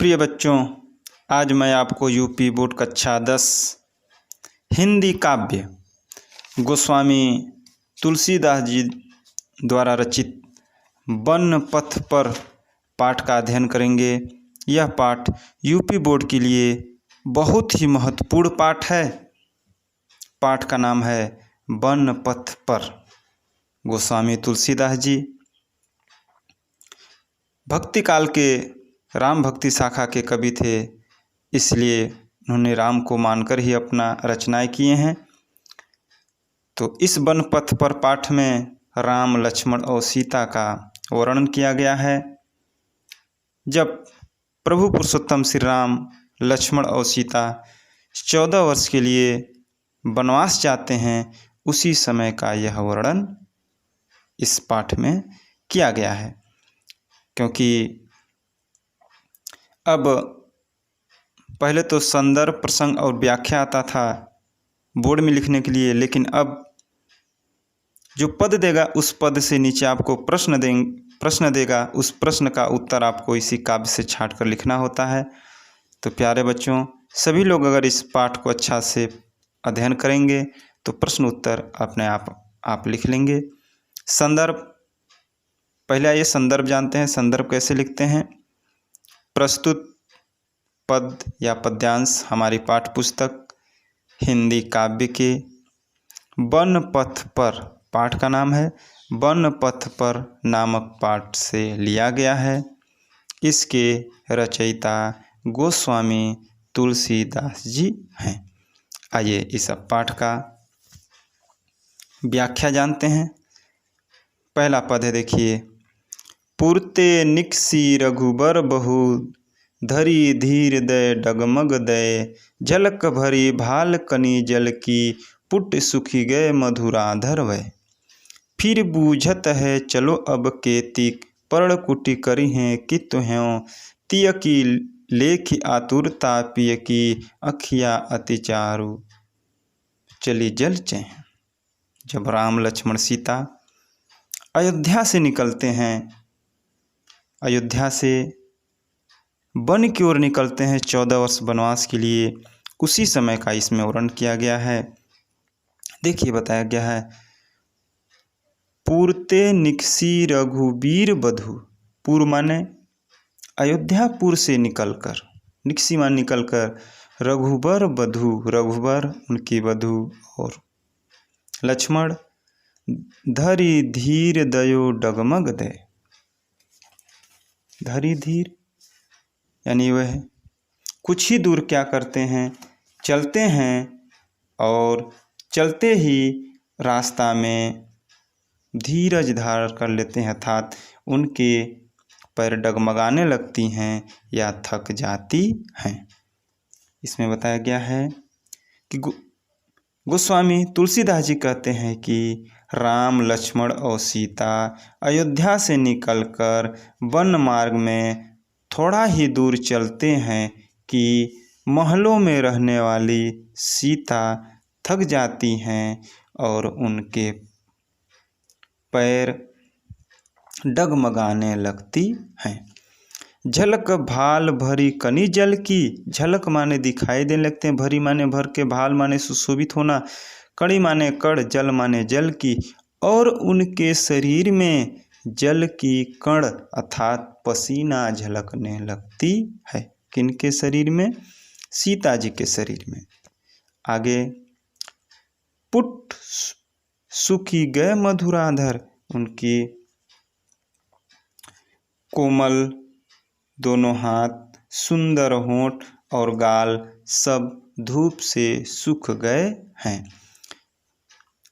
प्रिय बच्चों, आज मैं आपको यूपी बोर्ड कक्षा 10 हिंदी काव्य गोस्वामी तुलसीदास जी द्वारा रचित वन पथ पर पाठ का अध्ययन करेंगे। यह पाठ यूपी बोर्ड के लिए बहुत ही महत्वपूर्ण पाठ है। पाठ का नाम है वन पथ पर। गोस्वामी तुलसीदास जी भक्ति काल के राम भक्ति शाखा के कवि थे, इसलिए उन्होंने राम को मानकर ही अपना रचनाएं किए हैं। तो इस वन पथ पर पाठ में राम, लक्ष्मण और सीता का वर्णन किया गया है। जब प्रभु पुरुषोत्तम श्री राम, लक्ष्मण और सीता 14 वर्ष के लिए वनवास जाते हैं, उसी समय का यह वर्णन इस पाठ में किया गया है। क्योंकि अब पहले तो संदर्भ, प्रसंग और व्याख्या आता था बोर्ड में लिखने के लिए, लेकिन अब जो पद देगा उस पद से नीचे आपको प्रश्न देगा, उस प्रश्न का उत्तर आपको इसी काव्य से छांट कर लिखना होता है। तो प्यारे बच्चों, सभी लोग अगर इस पाठ को अच्छा से अध्ययन करेंगे तो प्रश्न उत्तर अपने आप लिख लेंगे। संदर्भ, पहले आइए संदर्भ जानते हैं। संदर्भ कैसे लिखते हैं? प्रस्तुत पद या पद्यांश हमारी पाठ्य पुस्तक हिंदी काव्य के वन पथ पर, पाठ का नाम है वन पथ पर नामक पाठ से लिया गया है। इसके रचयिता गोस्वामी तुलसीदास जी हैं। आइए इस पाठ का व्याख्या जानते हैं। पहला पद है, देखिए। पुरते निकसी रघुबर बहु, धरी धीर दय डगमग दय, झलक भरी भाल कनी जल की, पुट सुखी गए मधुराधर वै। फिर बूझत है चलो अब केतिक, पर्ण कुटी करी हैं कितु हैं, तिय की लेखी आतुरता पिय की, अखिया अति चारु चली जल चैं। जब राम, लक्ष्मण, सीता अयोध्या से निकलते हैं, अयोध्या से वन की ओर निकलते हैं 14 वर्ष वनवास के लिए, उसी समय का इसमें वर्णन किया गया है। देखिए, बताया गया है, पूर्ते निकसी रघुबीर बधु। पूर्व माने अयोध्यापुर से निकलकर, निकसी मान निकलकर, रघुबर बधु, रघुबर उनकी वधु और लक्ष्मण, धरी धीर दयो डगमग दय। धरी धीर यानी वह कुछ ही दूर क्या करते हैं, चलते हैं, और चलते ही रास्ता में धीरज धारण कर लेते हैं, अर्थात उनके पैर डगमगाने लगती हैं या थक जाती हैं। इसमें बताया गया है कि गोस्वामी तुलसीदास जी कहते हैं कि राम, लक्ष्मण और सीता अयोध्या से निकलकर वन मार्ग में थोड़ा ही दूर चलते हैं कि महलों में रहने वाली सीता थक जाती हैं और उनके पैर डगमगाने लगती हैं। झलक भाल भरी कनी जल की। झलक माने दिखाई देने लगते हैं, भरी माने भर के, भाल माने सुशोभित होना, कणी माने कण, जल माने जल की, और उनके शरीर में जल की कण अर्थात पसीना झलकने लगती है। किनके शरीर में? सीता जी के शरीर में। आगे, पुट सुखी गए मधुराधर, उनकी कोमल दोनों हाथ, सुंदर होंठ और गाल सब धूप से सूख गए हैं,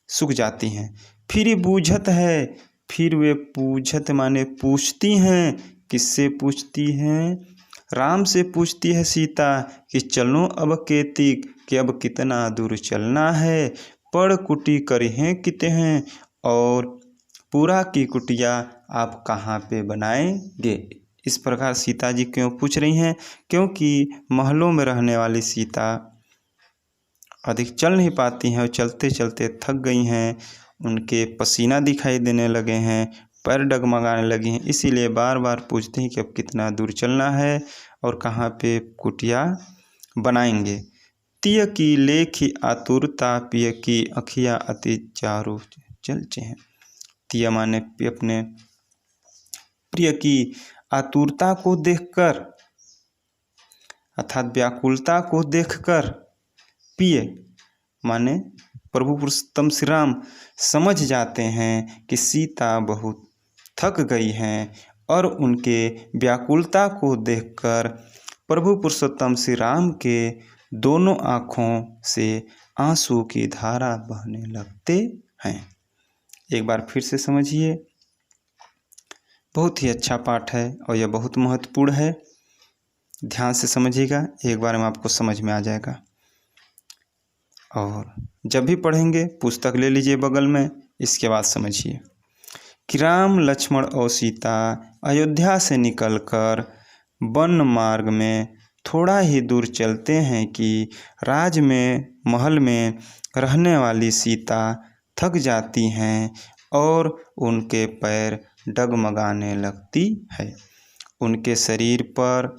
सूख जाती हैं। फिर बूझत है, फिर वे पूछत माने पूछती हैं। किससे पूछती हैं? राम से पूछती है सीता कि चलो अब केतिक, कि अब कितना दूर चलना है, पड़ कुटी करी हैं किते हैं, और पूरा की कुटिया आप कहाँ पे बनाएंगे। इस प्रकार सीता जी क्यों पूछ रही हैं? क्योंकि महलों में रहने वाली सीता अधिक चल नहीं पाती हैं और चलते चलते थक गई हैं, उनके पसीना दिखाई देने लगे हैं, पैर डगमगाने लगी हैं, इसीलिए बार बार पूछते हैं कि अब कितना दूर चलना है और कहाँ पे कुटिया बनाएंगे। तिय की लेखी आतुरता पिय की अखिया अति चारु चलचे हैं। तिय माने अपने प्रिय की आतुरता को देखकर अर्थात व्याकुलता को देखकर पिय माने प्रभु पुरुषोत्तम श्री राम समझ जाते हैं कि सीता बहुत थक गई हैं और उनके व्याकुलता को देखकर प्रभु पुरुषोत्तम श्री राम के दोनों आँखों से आंसू की धारा बहने लगते हैं। एक बार फिर से समझिए, बहुत ही अच्छा पाठ है और यह बहुत महत्वपूर्ण है। ध्यान से समझिएगा, एक बार में आपको समझ में आ जाएगा। और जब भी पढ़ेंगे पुस्तक ले लीजिए बगल में, इसके बाद समझिए कि राम लक्ष्मण और सीता अयोध्या से निकलकर वन मार्ग में थोड़ा ही दूर चलते हैं कि राज में महल में रहने वाली सीता थक जाती हैं और उनके पैर डगमगाने लगती है। उनके शरीर पर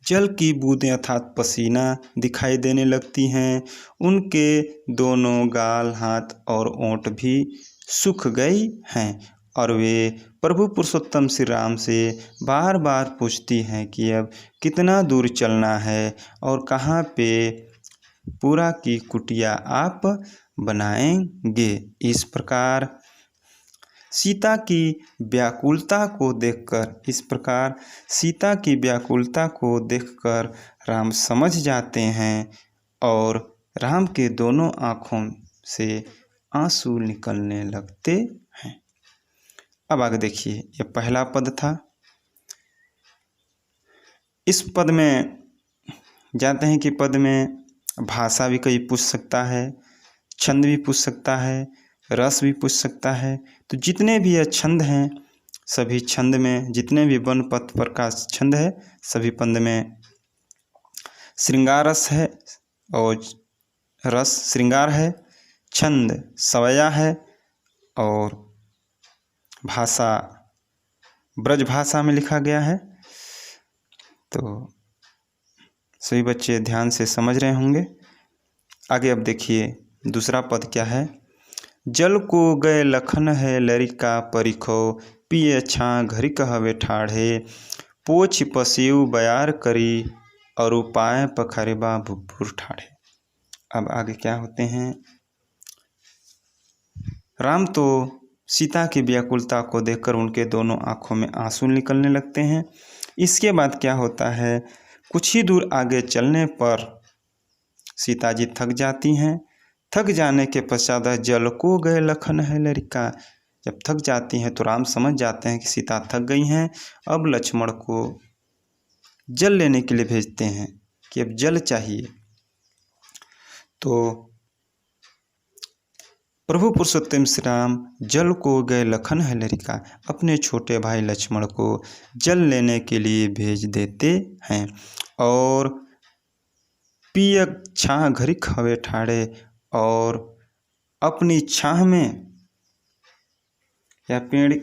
जल की बूंदें अर्थात पसीना दिखाई देने लगती हैं। उनके दोनों गाल, हाथ और ओंठ भी सूख गई हैं और वे प्रभु पुरुषोत्तम श्री राम से बार बार पूछती हैं कि अब कितना दूर चलना है और कहाँ पे पूरा की कुटिया आप बनाएंगे। इस प्रकार सीता की व्याकुलता को देखकर राम समझ जाते हैं और राम के दोनों आँखों से आंसू निकलने लगते हैं। अब आगे देखिए, यह पहला पद था। इस पद में जानते हैं कि पद में भाषा भी कोई पूछ सकता है, छंद भी पूछ सकता है, रस भी पूछ सकता है। तो जितने भी यह छंद हैं, सभी छंद में जितने भी वन पथ पर का छंद है, सभी पद में श्रृंगार रस है और रस श्रृंगार है, छंद सवया है और भाषा ब्रज भाषा में लिखा गया है। तो सभी बच्चे ध्यान से समझ रहे होंगे। आगे अब देखिए दूसरा पद क्या है। जल को गए लखन है लरिका परिखो पिए छाँ घरी कहवे ठाढ़े पोछ पसियु बयार करी और उपाय पखरेबा भुभुर ठाढ़े। अब आगे क्या होते हैं। राम तो सीता की व्याकुलता को देखकर उनके दोनों आँखों में आंसू निकलने लगते हैं। इसके बाद क्या होता है, कुछ ही दूर आगे चलने पर सीता जी थक जाती हैं। थक जाने के पश्चात जल को गए लखन है लरिका, जब थक जाती हैं तो राम समझ जाते हैं कि सीता थक गई हैं। अब लक्ष्मण को जल लेने के लिए भेजते हैं कि अब जल चाहिए। तो प्रभु पुरुषोत्तम श्री राम जल को गए लखन है लरिका, अपने छोटे भाई लक्ष्मण को जल लेने के लिए भेज देते हैं। और पिय छाँ घरी खवे ठाड़े, और अपनी छाह में या पेड़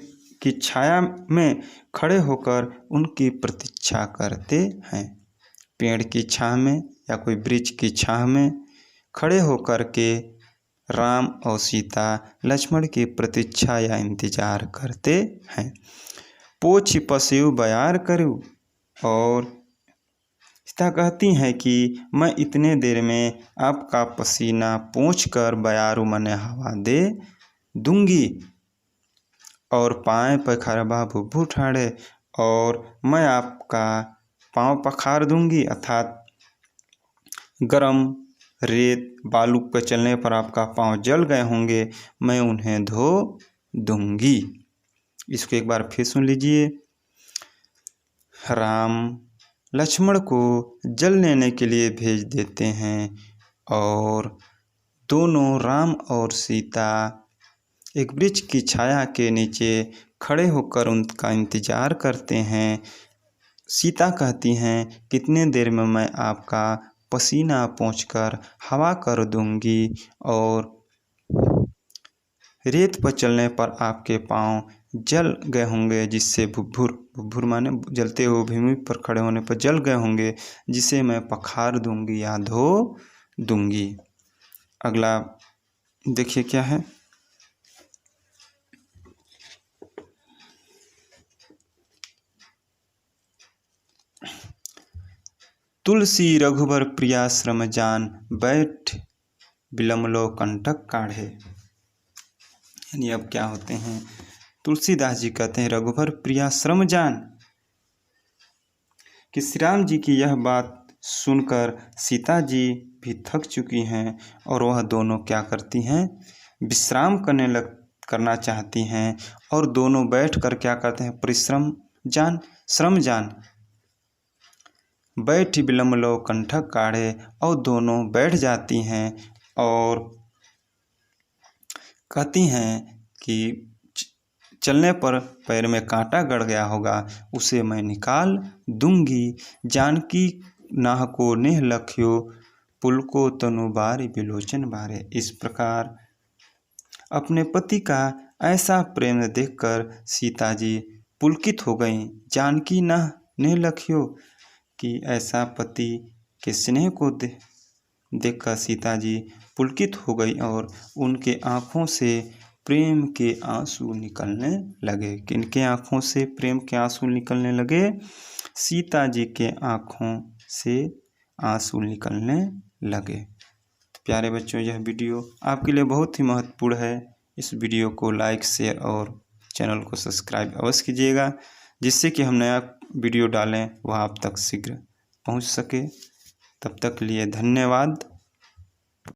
की छाया में खड़े होकर उनकी प्रतीक्षा करते हैं। पेड़ की छाह में या कोई वृक्ष की छाह में खड़े होकर के राम और सीता लक्ष्मण की प्रतीक्षा या इंतजार करते हैं। पोछ पसियु बयार करूँ, और सीता कहती हैं कि मैं इतने देर में आपका पसीना पोंछकर बयारू मने हवा दे दूंगी और पाँव पखरबा भुभु ठाड़े, और मैं आपका पाँव पखार दूंगी अर्थात गरम रेत बालू पर चलने पर आपका पाँव जल गए होंगे, मैं उन्हें धो दूंगी। इसको एक बार फिर सुन लीजिए। राम लक्ष्मण को जल लेने के लिए भेज देते हैं और दोनों राम और सीता एक वृक्ष की छाया के नीचे खड़े होकर उनका इंतजार करते हैं। सीता कहती हैं कितने देर में मैं आपका पसीना पोंछकर हवा कर दूंगी और रेत पर चलने पर आपके पाँव जल गए होंगे जिससे भुभुर, भुभुर माने जलते हुए भूमि पर खड़े होने पर जल गए होंगे, जिसे मैं पखार दूंगी या धो दूंगी। अगला देखिए क्या है। तुलसी रघुबर प्रिया श्रम जान, बैठ विलमलो कंटक काढ़े। यानी अब क्या होते हैं, तुलसीदास जी कहते हैं रघुबर प्रिया श्रम जान, कि श्री राम जी की यह बात सुनकर सीता जी भी थक चुकी हैं और वह दोनों क्या करती हैं, विश्राम करना चाहती हैं और दोनों बैठकर क्या करते हैं, परिश्रम जान, श्रम जान, बैठ विलम लो कंठक काढ़े, और दोनों बैठ जाती हैं और कहती हैं कि चलने पर पैर में कांटा गड़ गया होगा, उसे मैं निकाल दूंगी। जानकी नाह को नेह लख्यो, पुलको तनु बारी बिलोचन बारे। इस प्रकार अपने पति का ऐसा प्रेम देखकर सीता जी पुलकित हो गईं। जानकी नाह नेह लख्यो, कि ऐसा पति के स्नेह को देखकर सीता जी पुलकित हो गई और उनके आँखों से प्रेम के आंसू निकलने लगे। किनके आँखों से प्रेम के आंसू निकलने लगे, सीता जी के आँखों से आंसू निकलने लगे। प्यारे बच्चों, यह वीडियो आपके लिए बहुत ही महत्वपूर्ण है। इस वीडियो को लाइक, शेयर और चैनल को सब्सक्राइब अवश्य कीजिएगा, जिससे कि हम नया वीडियो डालें वह आप तक शीघ्र पहुंच सके। तब तक के लिए धन्यवाद।